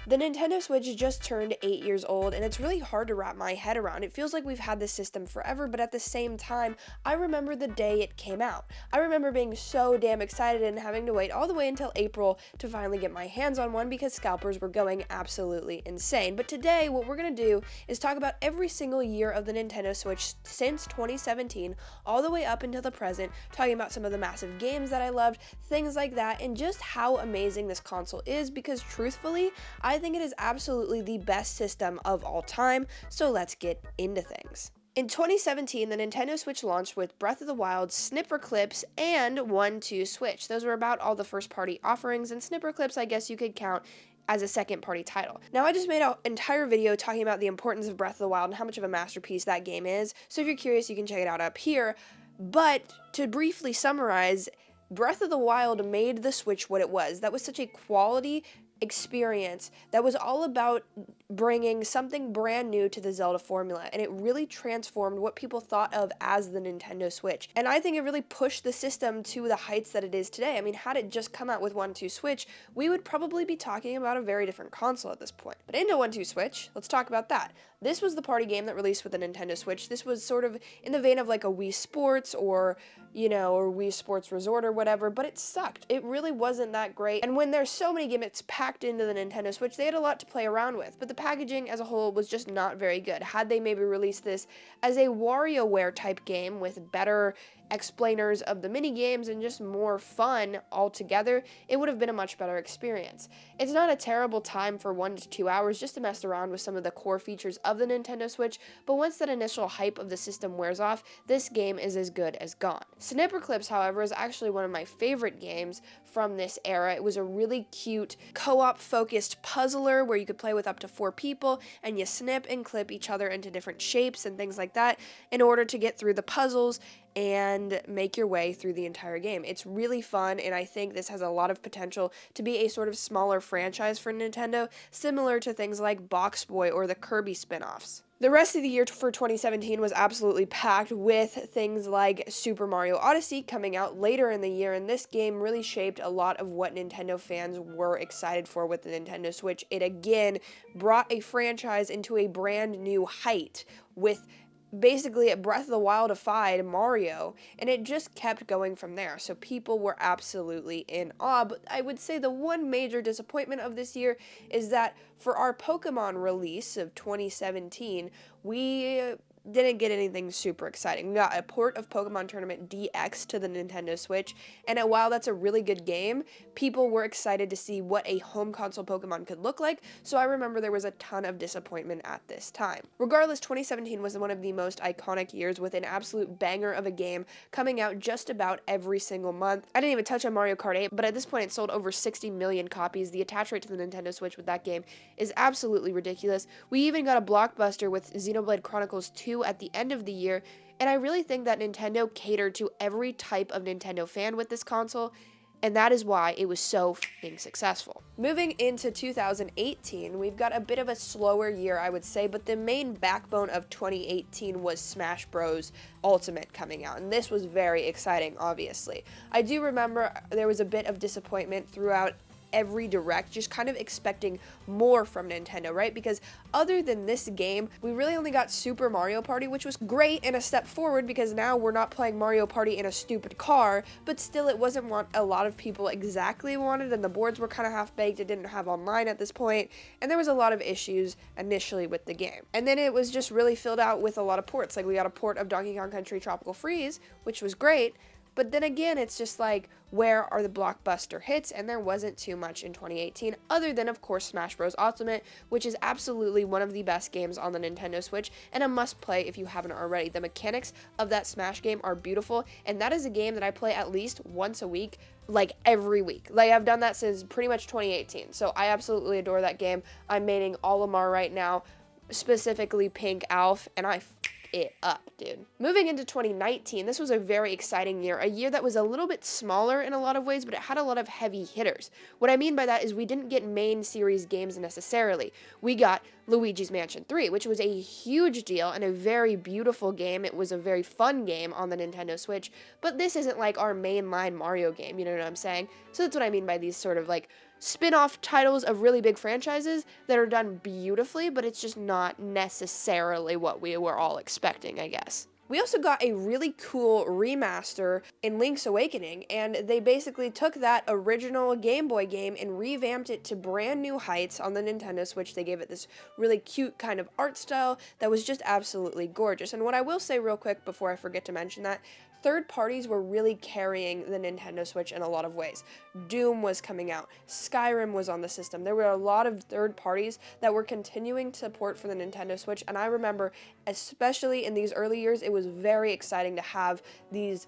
The Nintendo Switch just turned 8 years old, and it's really hard to wrap my head around. It feels like we've had this system forever, but at the same time, I remember the day it came out. I remember being so damn excited and having to wait all the way until April to finally get my hands on one because scalpers were going absolutely insane. But today, what we're going to do is talk about every single year of the Nintendo Switch since 2017, all the way up until the present, talking about some of the massive games that I loved, things like that, and just how amazing this console is because truthfully, I think it is absolutely the best system of all time, so let's get into things. In 2017, the Nintendo Switch launched with Breath of the Wild, Snipper Clips, and 1-2 Switch. Those were about all the first-party offerings, and Snipper Clips I guess you could count as a second-party title. Now, I just made an entire video talking about the importance of Breath of the Wild and how much of a masterpiece that game is, so if you're curious, you can check it out up here. But to briefly summarize, Breath of the Wild made the Switch what it was. That was such a quality experience that was all about bringing something brand new to the Zelda formula, and it really transformed what people thought of as the Nintendo Switch. And I think it really pushed the system to the heights that it is today. I mean, had it just come out with 1-2 Switch, we would probably be talking about a very different console at this point. But into 1-2 Switch, let's talk about that. This was the party game that released with the Nintendo Switch. This was sort of in the vein of like a Wii Sports or Wii Sports Resort or whatever, but it sucked. It really wasn't that great. And when there's so many gimmicks packed into the Nintendo Switch, they had a lot to play around with, but the packaging as a whole was just not very good. Had they maybe released this as a WarioWare type game with better explainers of the mini games and just more fun altogether, it would have been a much better experience. It's not a terrible time for 1 to 2 hours just to mess around with some of the core features of the Nintendo Switch, but once that initial hype of the system wears off, this game is as good as gone. Snipper Clips, however, is actually one of my favorite games from this era. It was a really cute co-op focused puzzler where you could play with up to 4 people and you snip and clip each other into different shapes and things like that in order to get through the puzzles and make your way through the entire game. It's really fun, and I think this has a lot of potential to be a sort of smaller franchise for Nintendo, similar to things like Box Boy or the Kirby spin-offs. The rest of the year for 2017 was absolutely packed with things like Super Mario Odyssey coming out later in the year, and this game really shaped a lot of what Nintendo fans were excited for with the Nintendo Switch. It again brought a franchise into a brand new height with basically a Breath of the Wild-ified Mario, and it just kept going from there, so people were absolutely in awe. But I would say the one major disappointment of this year is that for our Pokemon release of 2017, we didn't get anything super exciting. We got a port of Pokemon Tournament DX to the Nintendo Switch, and while that's a really good game, people were excited to see what a home console Pokemon could look like, so I remember there was a ton of disappointment at this time. Regardless, 2017 was one of the most iconic years with an absolute banger of a game coming out just about every single month. I didn't even touch on Mario Kart 8, but at this point it sold over 60 million copies. The attach rate to the Nintendo Switch with that game is absolutely ridiculous. We even got a blockbuster with Xenoblade Chronicles 2 at the end of the year, and I really think that Nintendo catered to every type of Nintendo fan with this console, and that is why it was so f***ing successful. Moving into 2018, we've got a bit of a slower year, I would say, but the main backbone of 2018 was Smash Bros. Ultimate coming out, and this was very exciting, obviously. I do remember there was a bit of disappointment throughout every direct, just kind of expecting more from Nintendo, right? Because other than this game, we really only got Super Mario Party, which was great and a step forward because now we're not playing Mario Party in a stupid car, but still it wasn't what a lot of people exactly wanted, and the boards were kind of half-baked. It didn't have online at this point, and there was a lot of issues initially with the game. And then it was just really filled out with a lot of ports. Like, we got a port of Donkey Kong Country Tropical Freeze, which was great, but then again, it's just like, where are the blockbuster hits? And there wasn't too much in 2018, other than, of course, Smash Bros. Ultimate, which is absolutely one of the best games on the Nintendo Switch, and a must-play if you haven't already. The mechanics of that Smash game are beautiful, and that is a game that I play at least once a week, like every week. Like, I've done that since pretty much 2018, so I absolutely adore that game. I'm maining Olimar right now, specifically Pink Alf, and I it up, dude. Moving into 2019, this was a very exciting year, a year that was a little bit smaller in a lot of ways, but it had a lot of heavy hitters. What I mean by that is we didn't get main series games necessarily. We got Luigi's Mansion 3, which was a huge deal and a very beautiful game. It was a very fun game on the Nintendo Switch, but this isn't like our mainline Mario game, you know what I'm saying? So that's what I mean by these sort of like spin-off titles of really big franchises that are done beautifully, but it's just not necessarily what we were all expecting, I guess. We also got a really cool remaster in Link's Awakening, and they basically took that original Game Boy game and revamped it to brand new heights on the Nintendo Switch. They gave it this really cute kind of art style that was just absolutely gorgeous. And what I will say real quick before I forget to mention that, third parties were really carrying the Nintendo Switch in a lot of ways. Doom was coming out, Skyrim was on the system. There were a lot of third parties that were continuing support for the Nintendo Switch, and I remember, especially in these early years, it was very exciting to have these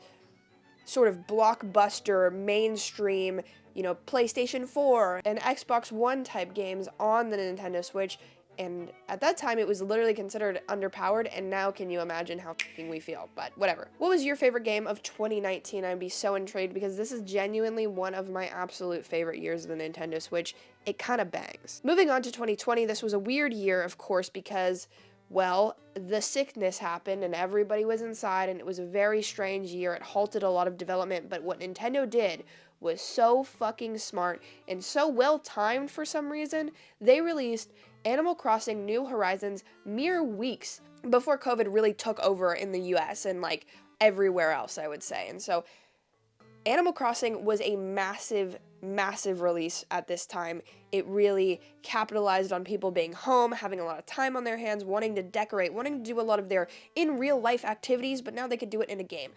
sort of blockbuster, mainstream, PlayStation 4 and Xbox One type games on the Nintendo Switch. And at that time, it was literally considered underpowered, and now can you imagine how f***ing we feel? But whatever. What was your favorite game of 2019? I'd be so intrigued because this is genuinely one of my absolute favorite years of the Nintendo Switch. It kind of bangs. Moving on to 2020, this was a weird year, of course, because, well, the sickness happened and everybody was inside, and it was a very strange year. It halted a lot of development, but what Nintendo did was so fucking smart and so well timed for some reason. They released Animal Crossing New Horizons mere weeks before COVID really took over in the US and like everywhere else, I would say. And so Animal Crossing was a massive, massive release at this time. It really capitalized on people being home, having a lot of time on their hands, wanting to decorate, wanting to do a lot of their in real life activities, but now they could do it in a game.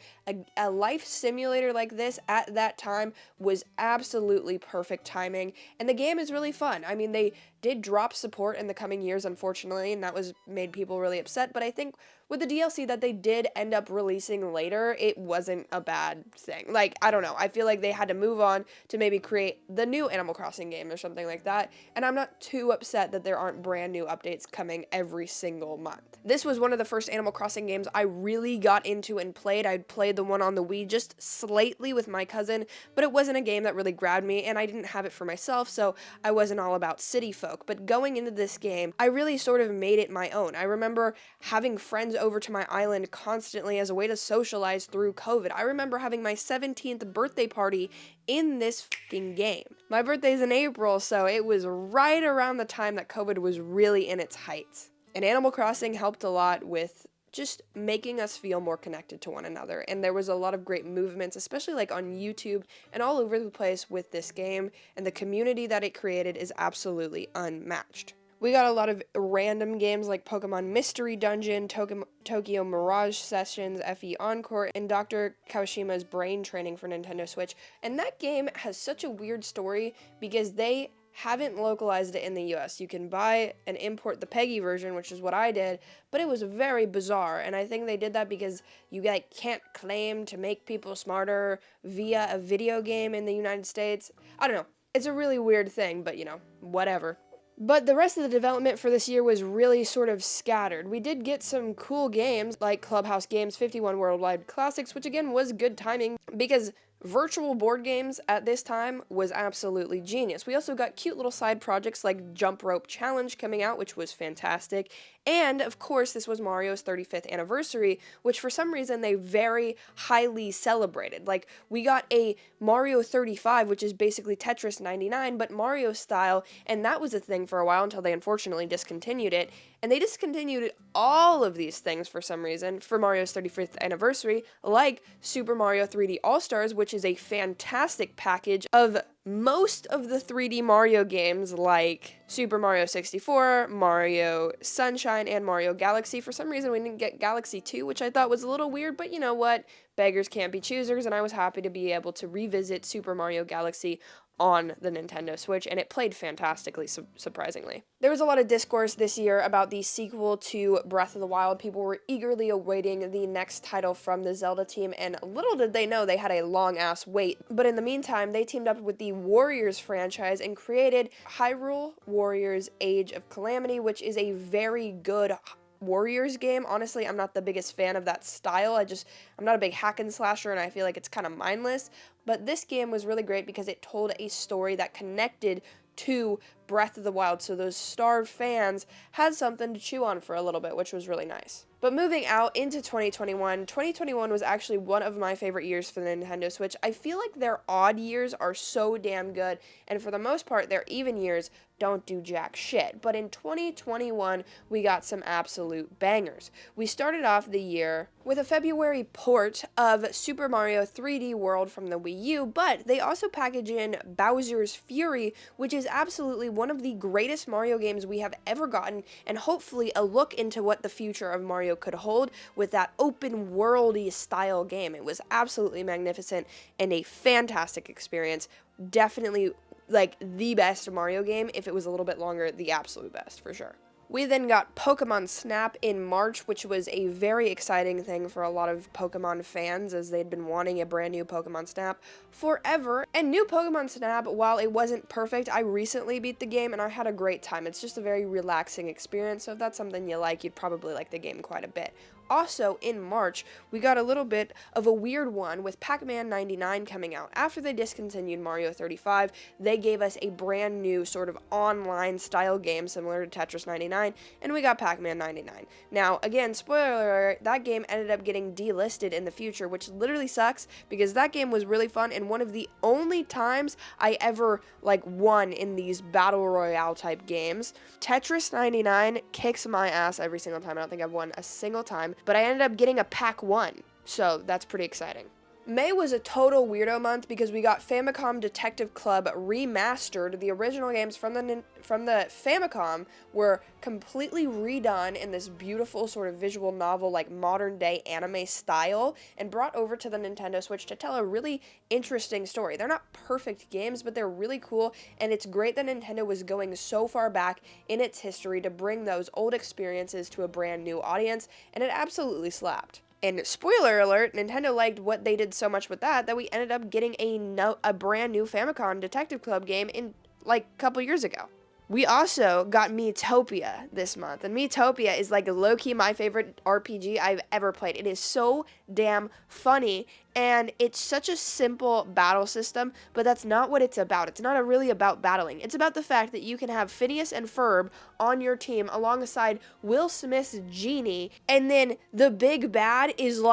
A life simulator like this at that time was absolutely perfect timing, and the game is really fun. I mean, they did drop support in the coming years, unfortunately, and that was made people really upset, but I think with the DLC that they did end up releasing later, it wasn't a bad thing. Like, I don't know, I feel like they had to move on to maybe create the new Animal Crossing game or something like that, and I'm not too upset that there aren't brand new updates coming every single month. This was one of the first Animal Crossing games I really got into and played. I'd played the one on the Wii just slightly with my cousin, but it wasn't a game that really grabbed me, and I didn't have it for myself, so I wasn't all about city folk. But going into this game, I really sort of made it my own. I remember having friends over to my island constantly as a way to socialize through COVID. I remember having my 17th birthday party in this fucking game. My birthday's in April, so it was right around the time that COVID was really in its heights. And Animal Crossing helped a lot with just making us feel more connected to one another. And there was a lot of great movements, especially like on YouTube and all over the place with this game, and the community that it created is absolutely unmatched. We got a lot of random games like Pokemon Mystery Dungeon, Tokyo Mirage Sessions, FE Encore, and Dr. Kaoshima's Brain Training for Nintendo Switch. And that game has such a weird story because they haven't localized it in the US. You can buy and import the PEGI version, which is what I did, but it was very bizarre, and I think they did that because you can't claim to make people smarter via a video game in the United States. I don't know. It's a really weird thing, but whatever. But the rest of the development for this year was really sort of scattered. We did get some cool games like Clubhouse Games 51 Worldwide Classics, which again was good timing because virtual board games at this time was absolutely genius. We also got cute little side projects like Jump Rope Challenge coming out, which was fantastic. And of course, this was Mario's 35th anniversary, which for some reason they very highly celebrated. Like, we got a Mario 35, which is basically Tetris 99, but Mario style, and that was a thing for a while until they unfortunately discontinued it. And they discontinued all of these things for some reason for Mario's 35th anniversary, like Super Mario 3D All-Stars, which is a fantastic package of most of the 3D Mario games like Super Mario 64, Mario Sunshine, and Mario Galaxy. For some reason, we didn't get Galaxy 2, which I thought was a little weird, but you know what? Beggars can't be choosers, and I was happy to be able to revisit Super Mario Galaxy on the Nintendo Switch, and it played fantastically, surprisingly. There was a lot of discourse this year about the sequel to Breath of the Wild. People were eagerly awaiting the next title from the Zelda team, and little did they know they had a long-ass wait. But in the meantime, they teamed up with the Warriors franchise and created Hyrule Warriors Age of Calamity, which is a very good Warriors game. Honestly, I'm not the biggest fan of that style. I'm not a big hack and slasher, and I feel like it's kind of mindless. But this game was really great because it told a story that connected to Breath of the Wild, so those starved fans had something to chew on for a little bit, which was really nice. But moving out into 2021, 2021 was actually one of my favorite years for the Nintendo Switch. I feel like their odd years are so damn good, and for the most part, their even years don't do jack shit. But in 2021, we got some absolute bangers. We started off the year with a February port of Super Mario 3D World from the Wii U, but they also package in Bowser's Fury, which is absolutely one of the greatest Mario games we have ever gotten, and hopefully a look into what the future of Mario could hold with that open worldy style game. It was absolutely magnificent and a fantastic experience. Definitely like the best Mario game. If it was a little bit longer, the absolute best for sure. We then got Pokemon Snap in March, which was a very exciting thing for a lot of Pokemon fans, as they'd been wanting a brand new Pokemon Snap forever. And new Pokemon Snap, while it wasn't perfect, I recently beat the game and I had a great time. It's just a very relaxing experience, so if that's something you like, you'd probably like the game quite a bit. Also, in March, we got a little bit of a weird one with Pac-Man 99 coming out. After they discontinued Mario 35, they gave us a brand new sort of online style game similar to Tetris 99, and we got Pac-Man 99. Now, again, spoiler alert, that game ended up getting delisted in the future, which literally sucks because that game was really fun and one of the only times I ever won in these battle royale type games. Tetris 99 kicks my ass every single time. I don't think I've won a single time, but I ended up getting a Pac 1, so that's pretty exciting. May was a total weirdo month because we got Famicom Detective Club remastered. The original games from the Famicom were completely redone in this beautiful sort of visual novel, like modern day anime style, and brought over to the Nintendo Switch to tell a really interesting story. They're not perfect games, but they're really cool, and it's great that Nintendo was going so far back in its history to bring those old experiences to a brand new audience, and it absolutely slapped. And spoiler alert, Nintendo liked what they did so much with that we ended up getting a brand new Famicom Detective Club game in a couple years ago. We also got Miitopia this month, and Miitopia is low-key my favorite RPG I've ever played. It is so damn funny, and it's such a simple battle system, but that's not what it's about. It's not really about battling. It's about the fact that you can have Phineas and Ferb on your team alongside Will Smith's Genie, and then the big bad is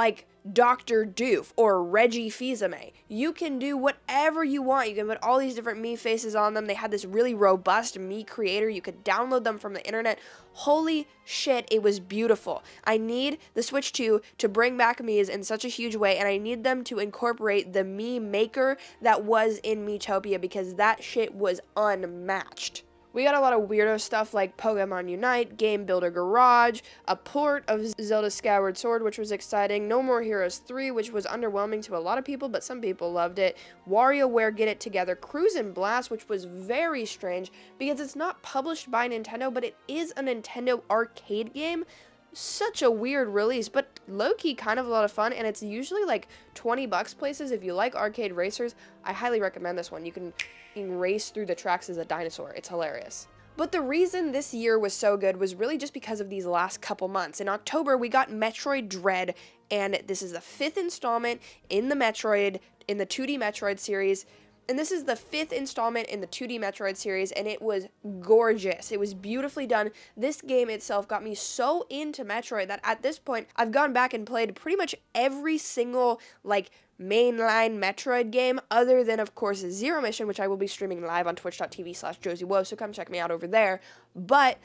Dr. Doof or Reggie Fils-Aimé. You can do whatever you want. You can put all these different Mii faces on them. They had this really robust Mii creator. You could download them from the internet. Holy shit, it was beautiful. I need the Switch 2 to bring back Mii's in such a huge way, and I need them to incorporate the Mii maker that was in Miitopia because that shit was unmatched. We got a lot of weirdo stuff like Pokemon Unite, Game Builder Garage, a port of Zelda Skyward Sword, which was exciting, No More Heroes 3, which was underwhelming to a lot of people, but some people loved it, WarioWare Get It Together, Cruisin' Blast, which was very strange because it's not published by Nintendo, but it is a Nintendo arcade game. Such a weird release, but low-key kind of a lot of fun, and it's usually $20 places. If you like arcade racers, I highly recommend this one. You can race through the tracks as a dinosaur. It's hilarious. But the reason this year was so good was really just because of these last couple months. In October, we got Metroid Dread, and this is the 5th installment in the 2D Metroid series. And this is the 5th installment in the 2D Metroid series, and it was gorgeous. It was beautifully done. This game itself got me so into Metroid that at this point, I've gone back and played pretty much every single, mainline Metroid game, other than, of course, Zero Mission, which I will be streaming live on twitch.tv/JosieWoah, so come check me out over there. But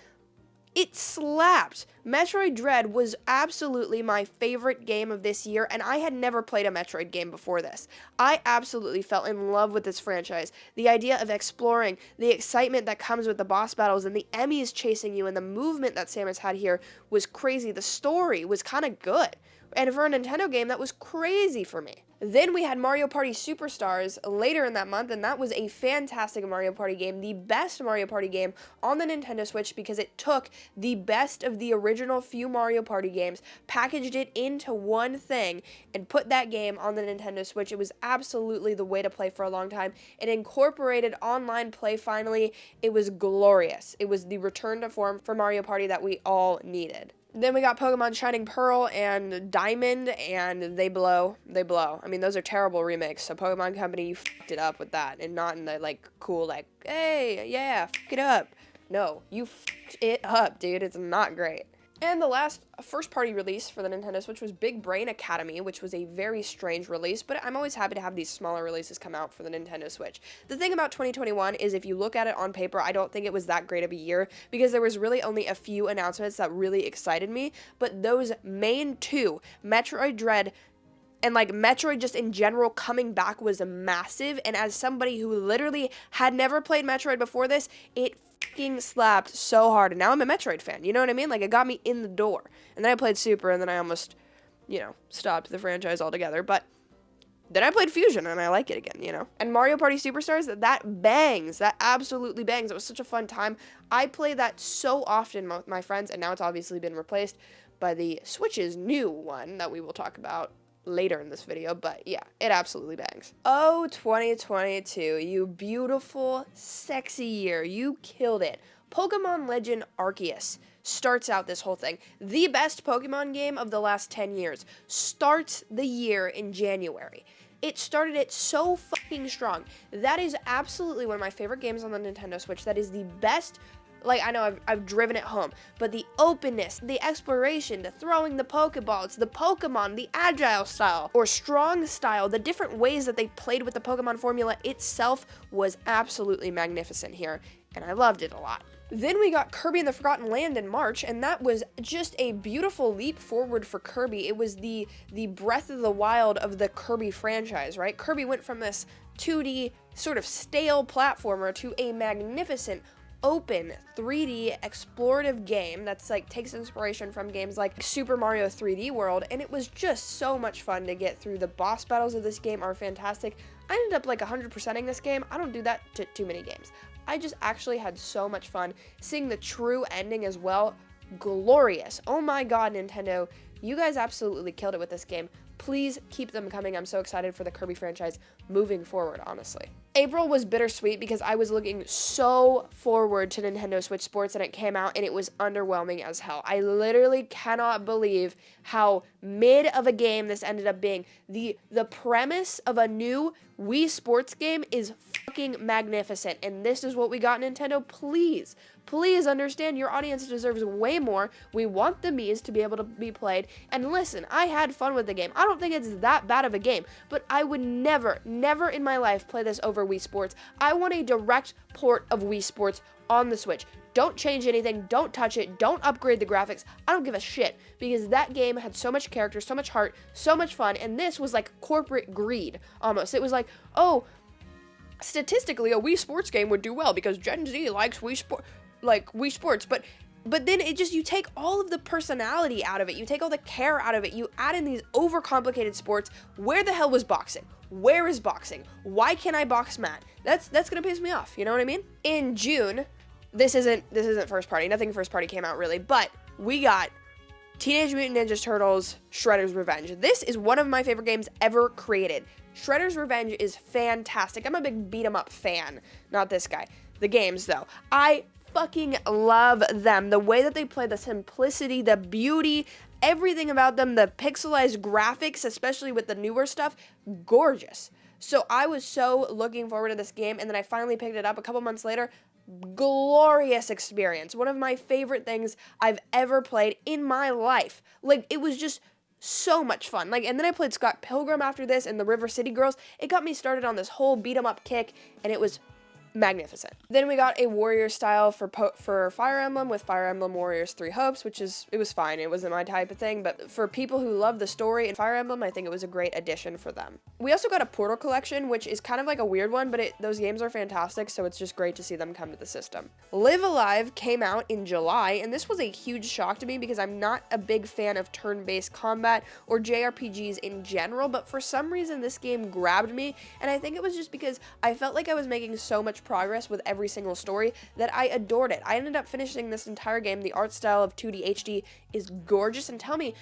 it slapped. Metroid Dread was absolutely my favorite game of this year, and I had never played a Metroid game before this. I absolutely fell in love with this franchise. The idea of exploring, the excitement that comes with the boss battles, and the Emmys chasing you, and the movement that Samus had here was crazy. The story was kind of good. And for a Nintendo game, that was crazy for me. Then we had Mario Party Superstars later in that month, and that was a fantastic Mario Party game, the best Mario Party game on the Nintendo Switch because it took the best of the original few Mario Party games, packaged it into one thing, and put that game on the Nintendo Switch. It was absolutely the way to play for a long time. It incorporated online play finally. It was glorious. It was the return to form for Mario Party that we all needed. Then we got Pokemon Shining Pearl and Diamond, and they blow. They blow. I mean, those are terrible remakes, so Pokemon Company, you fucked it up with that, and not in the, cool, hey, yeah, fuck it up. No, you fucked it up, dude. It's not great. And the last first-party release for the Nintendo Switch was Big Brain Academy, which was a very strange release, but I'm always happy to have these smaller releases come out for the Nintendo Switch. The thing about 2021 is if you look at it on paper, I don't think it was that great of a year, because there was really only a few announcements that really excited me, but those main two, Metroid Dread and like Metroid just in general coming back, was massive, and as somebody who literally had never played Metroid before this, it fucking slapped so hard, and now I'm a Metroid fan, you know what I mean? Like, it got me in the door, and then I played Super, and then I almost, stopped the franchise altogether, but then I played Fusion, and I like it again, And Mario Party Superstars, that bangs, that absolutely bangs. It was such a fun time. I play that so often with my friends, and now it's obviously been replaced by the Switch's new one that we will talk about later in this video, but yeah, it absolutely bangs. Oh, 2022, you beautiful, sexy year. You killed it. Pokemon Legend Arceus starts out this whole thing. The best Pokemon game of the last 10 years starts the year in January. It started it so fucking strong. That is absolutely one of my favorite games on the Nintendo Switch. That is the best. Like, I know I've driven it home, but the openness, the exploration, the throwing the Pokeballs, the Pokemon, the agile style, or strong style, the different ways that they played with the Pokemon formula itself was absolutely magnificent here, and I loved it a lot. Then we got Kirby and the Forgotten Land in March, and that was just a beautiful leap forward for Kirby. It was the Breath of the Wild of the Kirby franchise, right? Kirby went from this 2D sort of stale platformer to a magnificent open 3D explorative game that's like takes inspiration from games like Super Mario 3D World, and it was just so much fun to get through. The boss battles of this game are fantastic. I ended up like 100%ing this game. I don't do that to too many games. I just actually had so much fun seeing the true ending as well. Glorious. Oh my god, Nintendo, you guys absolutely killed it with this game. Please keep them coming. I'm so excited for the Kirby franchise moving forward, honestly. April was bittersweet because I was looking so forward to Nintendo Switch Sports, and it came out and it was underwhelming as hell. I literally cannot believe how mid of a game this ended up being. The premise of a new Wii Sports game is fucking magnificent, and this is what we got, Nintendo. Please understand, your audience deserves way more. We want the Miis to be able to be played. And listen, I had fun with the game. I don't think it's that bad of a game, but I would never in my life play this over Wii Sports. I want a direct port of Wii Sports on the Switch. Don't change anything, don't touch it, don't upgrade the graphics. I don't give a shit, because that game had so much character, so much heart, so much fun, and this was like corporate greed, almost. It was like, oh, statistically, a Wii Sports game would do well because Gen Z likes Wii Sports, but then it just, you take all of the personality out of it, you take all the care out of it, you add in these overcomplicated sports. Where the hell was boxing? Where is boxing? Why can't I box Matt? That's gonna piss me off, you know what I mean? In June, this isn't first party, nothing first party came out really, but we got Teenage Mutant Ninja Turtles Shredder's Revenge. This is one of my favorite games ever created. Shredder's Revenge is fantastic. I'm a big beat 'em up fan, not this guy. The games though, I fucking love them. The way that they play, the simplicity, the beauty, everything about them, the pixelized graphics, especially with the newer stuff, gorgeous. So I was so looking forward to this game, and then I finally picked it up a couple months later. Glorious experience. One of my favorite things I've ever played in my life. Like, it was just so much fun. Like, and then I played Scott Pilgrim after this and the River City Girls. It got me started on this whole beat 'em up kick, and it was magnificent. Then we got a warrior style for Fire Emblem with Fire Emblem Warriors 3 Hopes, it was fine. It wasn't my type of thing, but for people who love the story in Fire Emblem, I think it was a great addition for them. We also got a Portal collection, which is kind of like a weird one, but those games are fantastic, so it's just great to see them come to the system. Live Alive came out in July, and this was a huge shock to me because I'm not a big fan of turn-based combat or JRPGs in general, but for some reason this game grabbed me, and I think it was just because I felt like I was making so much progress with every single story that I adored it. I ended up finishing this entire game. The art style of 2D HD is gorgeous, and tell me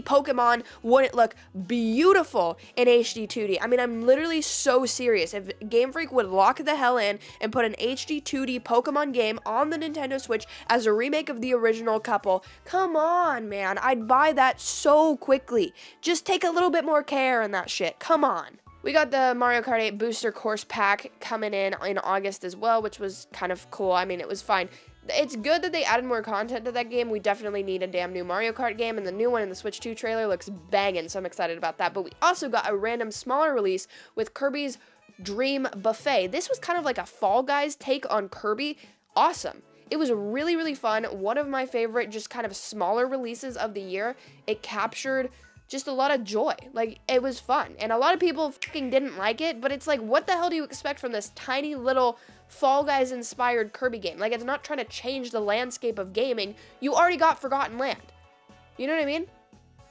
Pokemon wouldn't look beautiful in HD 2D. I mean, I'm literally so serious. If Game Freak would lock the hell in and put an HD 2D Pokemon game on the Nintendo Switch as a remake of the original couple, come on, man, I'd buy that so quickly. Just take a little bit more care in that shit. Come on. We got the Mario Kart 8 Booster Course Pack coming in August as well, which was kind of cool. I mean, it was fine. It's good that they added more content to that game. We definitely need a damn new Mario Kart game, and the new one in the Switch 2 trailer looks banging, so I'm excited about that. But we also got a random smaller release with Kirby's Dream Buffet. This was kind of like a Fall Guys take on Kirby. Awesome. It was really, really fun. One of my favorite just kind of smaller releases of the year. It captured just a lot of joy. Like, it was fun. And a lot of people fucking didn't like it, but it's like, what the hell do you expect from this tiny little Fall Guys inspired Kirby game? Like, it's not trying to change the landscape of gaming. You already got Forgotten Land. You know what I mean?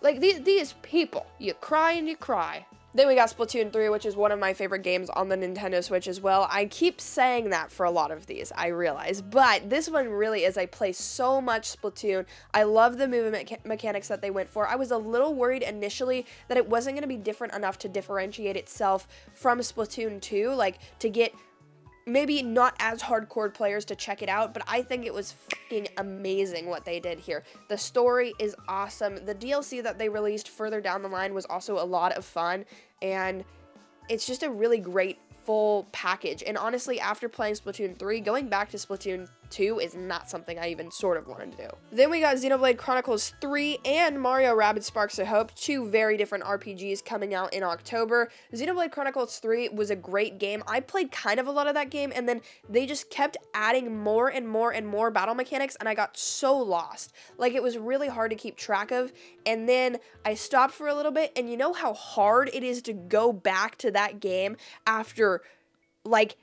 Like, these people, you cry and you cry. Then we got Splatoon 3, which is one of my favorite games on the Nintendo Switch as well. I keep saying that for a lot of these, I realize, but this one really is. I play so much Splatoon. I love the movement mechanics that they went for. I was a little worried initially that it wasn't going to be different enough to differentiate itself from Splatoon 2, like to get maybe not as hardcore players to check it out, but I think it was fucking amazing what they did here. The story is awesome. The DLC that they released further down the line was also a lot of fun, and it's just a really great full package. And honestly, after playing Splatoon 3, going back to Splatoon 2 is not something I even sort of wanted to do. Then we got Xenoblade Chronicles 3 and Mario Rabbids Sparks of Hope, two very different RPGs coming out in October. Xenoblade Chronicles 3 was a great game. I played kind of a lot of that game, and then they just kept adding more and more and more battle mechanics, and I got so lost. Like, it was really hard to keep track of, and then I stopped for a little bit, and you know how hard it is to go back to that game after, like,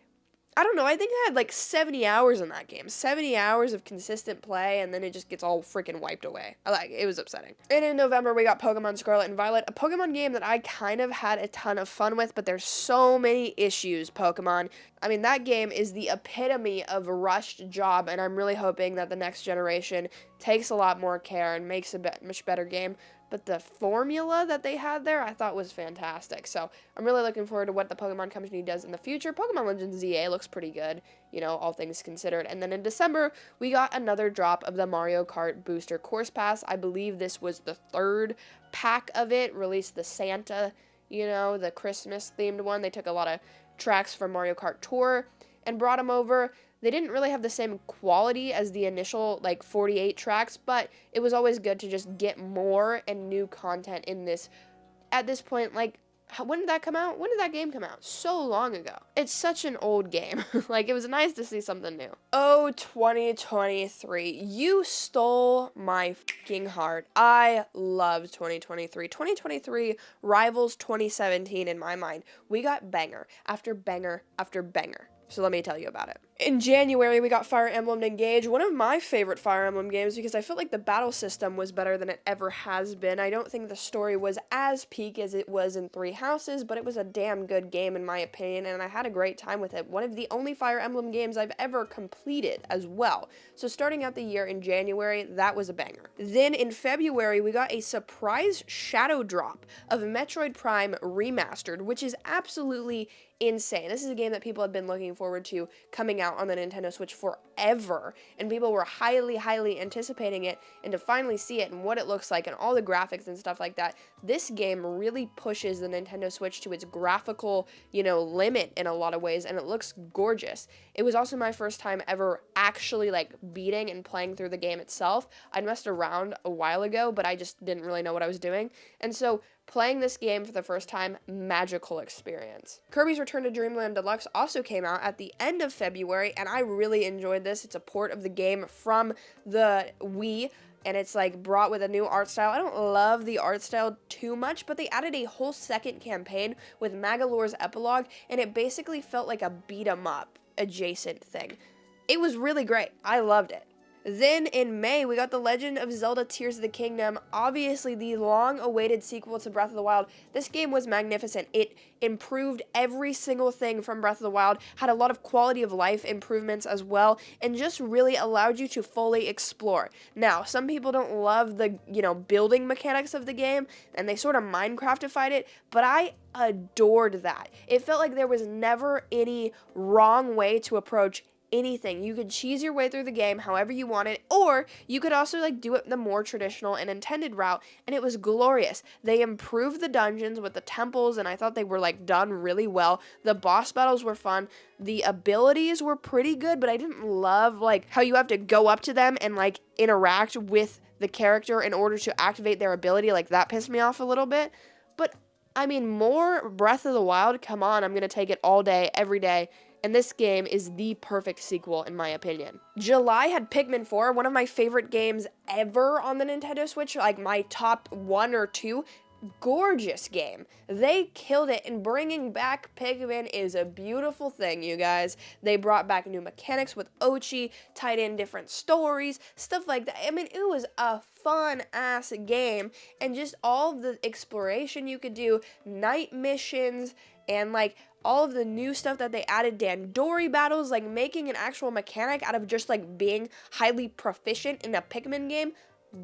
I don't know, I think I had like 70 hours in that game. 70 hours of consistent play, and then it just gets all freaking wiped away. It was upsetting. And in November, we got Pokemon Scarlet and Violet, a Pokemon game that I kind of had a ton of fun with, but there's so many issues, Pokemon. I mean, that game is the epitome of a rushed job, and I'm really hoping that the next generation takes a lot more care and makes a much better game. But the formula that they had there, I thought was fantastic. So I'm really looking forward to what the Pokemon Company does in the future. Pokemon Legends ZA looks pretty good, you know, all things considered. And then in December, we got another drop of the Mario Kart Booster Course Pass. I believe this was the third pack of it, released the Santa, you know, the Christmas-themed one. They took a lot of tracks from Mario Kart Tour and brought them over. They didn't really have the same quality as the initial, like, 48 tracks, but it was always good to just get more and new content in this. At this point, like, when did that come out? When did that game come out? So long ago. It's such an old game. Like, it was nice to see something new. Oh, 2023. You stole my fucking heart. I love 2023. 2023 rivals 2017 in my mind. We got banger after banger after banger. So let me tell you about it. In January, we got Fire Emblem Engage, one of my favorite Fire Emblem games because I felt like the battle system was better than it ever has been. I don't think the story was as peak as it was in Three Houses, but it was a damn good game in my opinion, and I had a great time with it. One of the only Fire Emblem games I've ever completed as well. So starting out the year in January, that was a banger. Then in February, we got a surprise shadow drop of Metroid Prime Remastered, which is absolutely insane. This is a game that people have been looking forward to coming out on the Nintendo Switch forever, and people were highly anticipating it, and to finally see it and what it looks like and all the graphics and stuff like that, this game really pushes the Nintendo Switch to its graphical, you know, limit in a lot of ways, and it looks gorgeous. It was also my first time ever actually, like, beating and playing through the game itself. I'd messed around a while ago, but I just didn't really know what I was doing, and so playing this game for the first time, magical experience. Kirby's Return to Dreamland Deluxe also came out at the end of February, and I really enjoyed this. It's a port of the game from the Wii, and it's like brought with a new art style. I don't love the art style too much, but they added a whole second campaign with Magalore's epilogue, and it basically felt like a beat 'em up adjacent thing. It was really great. I loved it. Then in May, we got The Legend of Zelda Tears of the Kingdom, obviously the long-awaited sequel to Breath of the Wild. This game was magnificent. It improved every single thing from Breath of the Wild, had a lot of quality of life improvements as well, and just really allowed you to fully explore. Now, some people don't love the, you know, building mechanics of the game, and they sort of Minecraftified it, but I adored that. It felt like there was never any wrong way to approach anything. You could cheese your way through the game however you wanted, or you could also like do it the more traditional and intended route, and it was glorious. They improved the dungeons with the temples, and I thought they were like done really well. The boss battles were fun. The abilities were pretty good, but I didn't love like how you have to go up to them and like interact with the character in order to activate their ability. Like that pissed me off a little bit. But I mean, more Breath of the Wild, come on, I'm gonna take it all day, every day. And this game is the perfect sequel, in my opinion. July had Pikmin 4, one of my favorite games ever on the Nintendo Switch, like my top 1 or 2. Gorgeous game. They killed it, and bringing back Pikmin is a beautiful thing, you guys. They brought back new mechanics with Ochi, tied in different stories, stuff like that. I mean, it was a fun-ass game, and just all of the exploration you could do, night missions, and like all of the new stuff that they added, Dandori battles, like making an actual mechanic out of just like being highly proficient in a Pikmin game.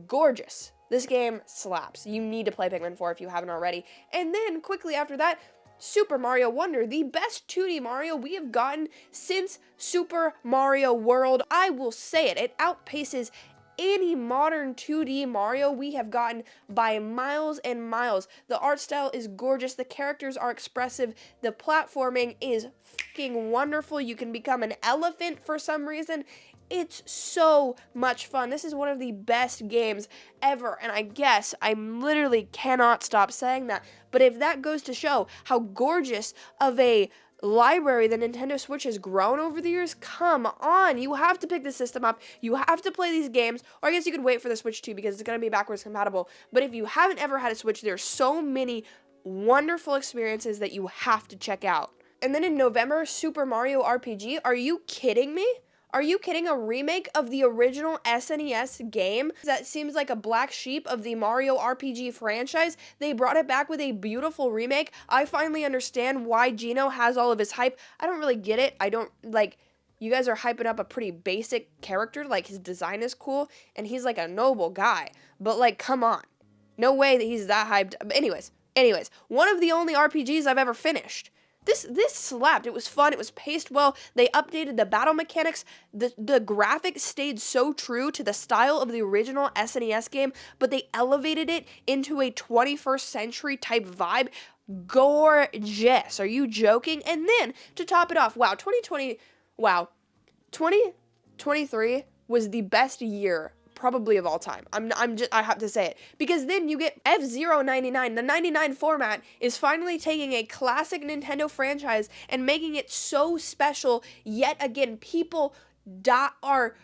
Gorgeous. This game slaps. You need to play Pikmin 4 if you haven't already. And then, quickly after that, Super Mario Wonder, the best 2D Mario we have gotten since Super Mario World. I will say it. It outpaces any modern 2D Mario we have gotten by miles and miles. The art style is gorgeous. The characters are expressive. The platforming is fucking wonderful. You can become an elephant for some reason. It's so much fun. This is one of the best games ever, and I guess I literally cannot stop saying that. But if that goes to show how gorgeous of a library the Nintendo Switch has grown over the years, come on, you have to pick the system up. You have to play these games, or I guess you could wait for the Switch 2 because it's going to be backwards compatible. But if you haven't ever had a Switch, there's so many wonderful experiences that you have to check out. And then in November, Super Mario RPG. Are you kidding me? Are you kidding? A remake of the original SNES game that seems like a black sheep of the Mario RPG franchise? They brought it back with a beautiful remake. I finally understand why Gino has all of his hype. I don't really get it. I don't, like, you guys are hyping up a pretty basic character. Like, his design is cool, and he's, like, a noble guy. But, like, come on. No way that he's that hyped. But anyways, one of the only RPGs I've ever finished. This slapped. It was fun. It was paced well. They updated the battle mechanics. The graphics stayed so true to the style of the original SNES game, but they elevated it into a 21st century type vibe. Gorgeous. Are you joking? And then to top it off, 2023 was the best year probably of all time. I have to say it. Because then you get F-Zero 99. The 99 format is finally taking a classic Nintendo franchise and making it so special. Yet again, people are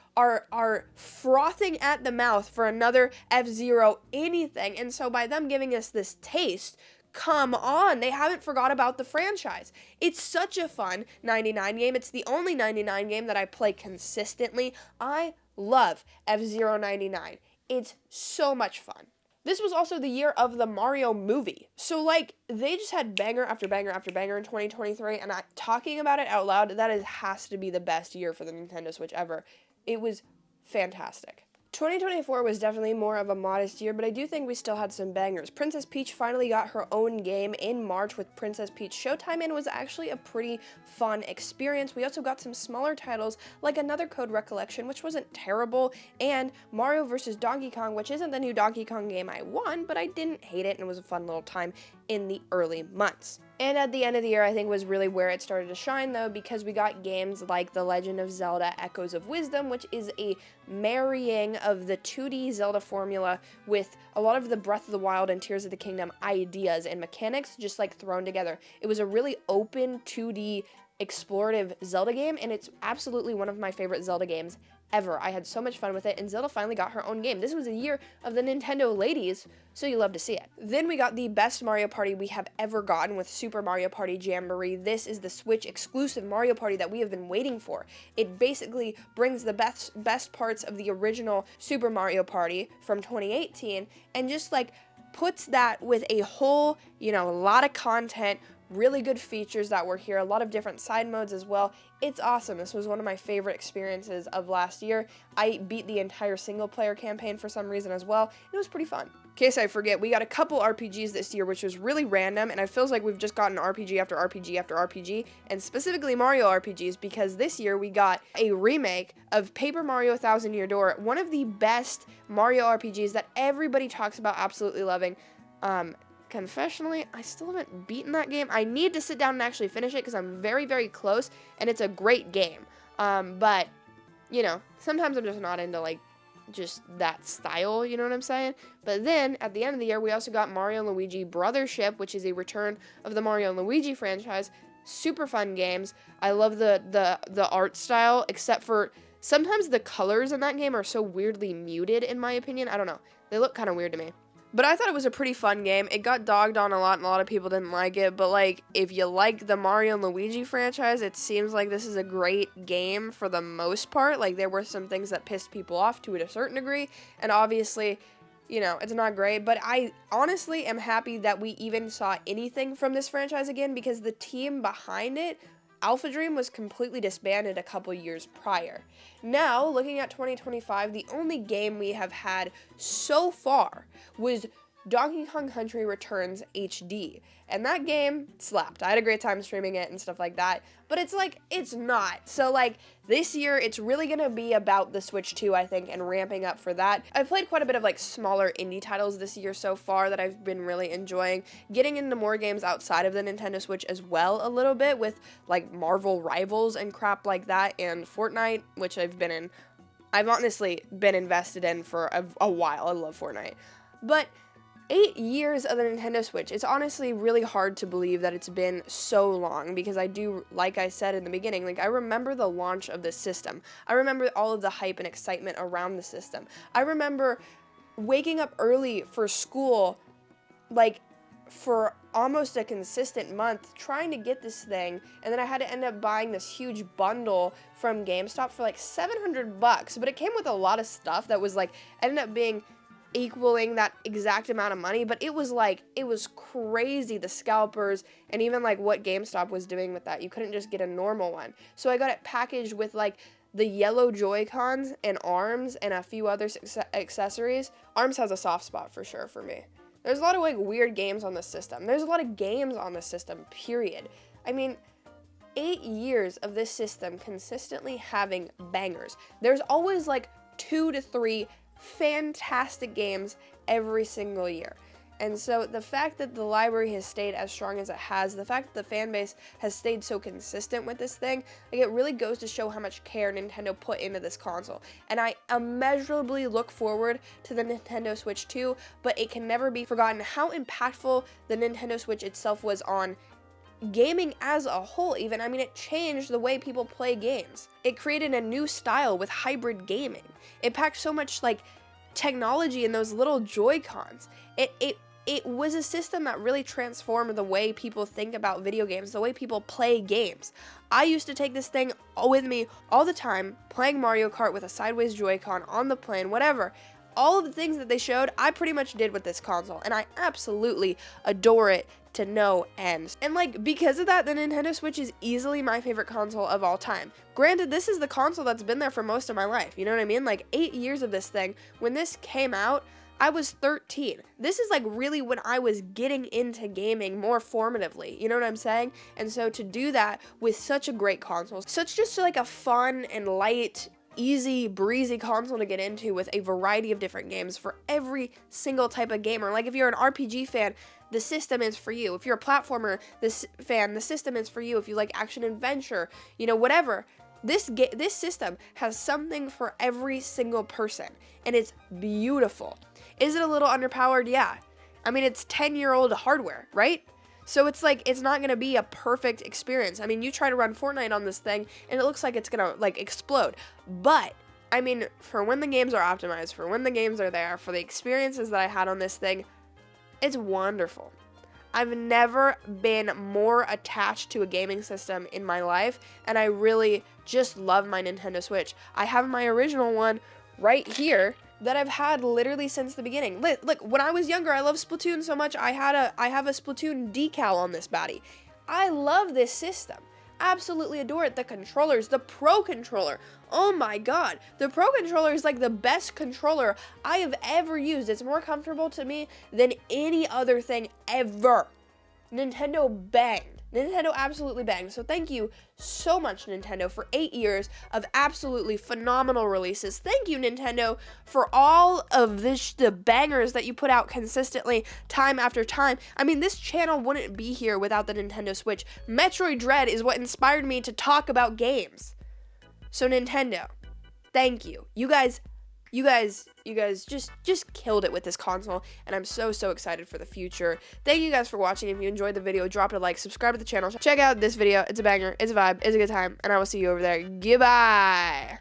frothing at the mouth for another F-Zero anything. And so by them giving us this taste, come on, they haven't forgot about the franchise. It's such a fun 99 game. It's the only 99 game that I play consistently. I love F-Zero 99. It's so much fun. This was also the year of the Mario movie. So, like, they just had banger after banger after banger in 2023, and talking about it out loud, has to be the best year for the Nintendo Switch ever. It was fantastic. 2024 was definitely more of a modest year, but I do think we still had some bangers. Princess Peach finally got her own game in March with Princess Peach Showtime, and was actually a pretty fun experience. We also got some smaller titles, like Another Code Recollection, which wasn't terrible, and Mario vs. Donkey Kong, which isn't the new Donkey Kong game I won, but I didn't hate it, and it was a fun little time in the early months. And at the end of the year, I think was really where it started to shine, though, because we got games like The Legend of Zelda Echoes of Wisdom, which is a marrying of the 2D Zelda formula with a lot of the Breath of the Wild and Tears of the Kingdom ideas and mechanics just like thrown together. It was a really open 2D explorative Zelda game, and it's absolutely one of my favorite Zelda games ever. I had so much fun with it, and Zelda finally got her own game. This was a year of the Nintendo ladies, so you love to see it. Then we got the best Mario Party we have ever gotten with Super Mario Party Jamboree. This is the Switch exclusive Mario Party that we have been waiting for. It basically brings the best parts of the original Super Mario Party from 2018 and just like puts that with a whole, a lot of content, really good features that were here, a lot of different side modes as well. It's awesome. This was one of my favorite experiences of last year. I beat the entire single player campaign for some reason as well. It was pretty fun. In case I forget, we got a couple RPGs this year, which was really random, and it feels like we've just gotten RPG after RPG after RPG, and specifically Mario RPGs, because this year we got a remake of Paper Mario Thousand Year Door, one of the best Mario RPGs that everybody talks about absolutely loving. Confessionally, I still haven't beaten that game. I need to sit down and actually finish it because I'm very, very close, and it's a great game. But, you know, sometimes I'm just not into, like, just that style, you know what I'm saying? But then, at the end of the year, we also got Mario and Luigi Brothership, which is a return of the Mario and Luigi franchise. Super fun games. I love the art style, except for sometimes the colors in that game are so weirdly muted, in my opinion. I don't know. They look kind of weird to me. But I thought it was a pretty fun game. It got dogged on a lot, and a lot of people didn't like it. But, like, if you like the Mario and Luigi franchise, it seems like this is a great game for the most part. Like, there were some things that pissed people off to a certain degree. And obviously, you know, it's not great. But I honestly am happy that we even saw anything from this franchise again, because the team behind it, Alpha Dream, was completely disbanded a couple years prior. Now, looking at 2025, the only game we have had so far was Donkey Kong Country Returns HD. And that game slapped. I had a great time streaming it and stuff like that. But it's like, it's not. So like, this year, it's really gonna be about the Switch 2, I think, and ramping up for that. I've played quite a bit of like smaller indie titles this year so far that I've been really enjoying. Getting into more games outside of the Nintendo Switch as well a little bit, with like Marvel Rivals and crap like that, and Fortnite, which I've honestly been invested in for a while. I love Fortnite. But 8 years of the Nintendo Switch. It's honestly really hard to believe that it's been so long, because I do, like I said in the beginning, like I remember the launch of this system. I remember all of the hype and excitement around the system. I remember waking up early for school, like for almost a consistent month, trying to get this thing, and then I had to end up buying this huge bundle from GameStop for like $700, but it came with a lot of stuff that was like, ended up being equaling that exact amount of money, but it was crazy, the scalpers, and even like what GameStop was doing with that. You couldn't just get a normal one. So I got it packaged with like the yellow Joy-Cons and ARMS and a few other accessories. ARMS has a soft spot for sure for me. There's a lot of like weird games on the system. There's a lot of games on the system, period. I mean, 8 years of this system consistently having bangers. There's always like 2 to 3 fantastic games every single year. And so the fact that the library has stayed as strong as it has, the fact that the fan base has stayed so consistent with this thing, like it really goes to show how much care Nintendo put into this console. And I immeasurably look forward to the Nintendo Switch 2, but it can never be forgotten how impactful the Nintendo Switch itself was on gaming as a whole even. I mean, it changed the way people play games. It created a new style with hybrid gaming. It packed so much like technology in those little Joy-Cons. It was a system that really transformed the way people think about video games, the way people play games. I used to take this thing with me all the time, playing Mario Kart with a sideways Joy-Con on the plane, whatever. All of the things that they showed, I pretty much did with this console, and I absolutely adore it to no end. And like, because of that, the Nintendo Switch is easily my favorite console of all time. Granted, this is the console that's been there for most of my life, you know what I mean? Like 8 years of this thing. When this came out, I was 13. This is like really when I was getting into gaming more formatively, you know what I'm saying? And so to do that with such a great console, such just like a fun and light, easy, breezy console to get into with a variety of different games for every single type of gamer. Like if you're an RPG fan, the system is for you. If you're a platformer the system is for you. If you like action adventure, you know, whatever. This system has something for every single person, and it's beautiful. Is it a little underpowered? Yeah. I mean, it's 10-year-old hardware, right? So it's like, it's not going to be a perfect experience. I mean, you try to run Fortnite on this thing, and it looks like it's going to, like, explode. But, I mean, for when the games are optimized, for when the games are there, for the experiences that I had on this thing, it's wonderful. I've never been more attached to a gaming system in my life, and I really just love my Nintendo Switch. I have my original one right here that I've had literally since the beginning. Look, when I was younger, I loved Splatoon so much, I have a Splatoon decal on this baddie. I love this system. Absolutely adore it. The controllers, the Pro Controller. Oh my god. The Pro Controller is like the best controller I have ever used. It's more comfortable to me than any other thing ever. Nintendo banged. Nintendo absolutely banged. So thank you so much, Nintendo, for 8 years of absolutely phenomenal releases. Thank you, Nintendo, for all of the bangers that you put out consistently, time after time. I mean, this channel wouldn't be here without the Nintendo Switch. Metroid Dread is what inspired me to talk about games. So Nintendo, thank you. You guys just killed it with this console, and I'm so excited for the future. Thank you guys for watching. If you enjoyed the video, drop a like, subscribe to the channel, check out this video. It's a banger, it's a vibe, it's a good time, and I will see you over there. Goodbye.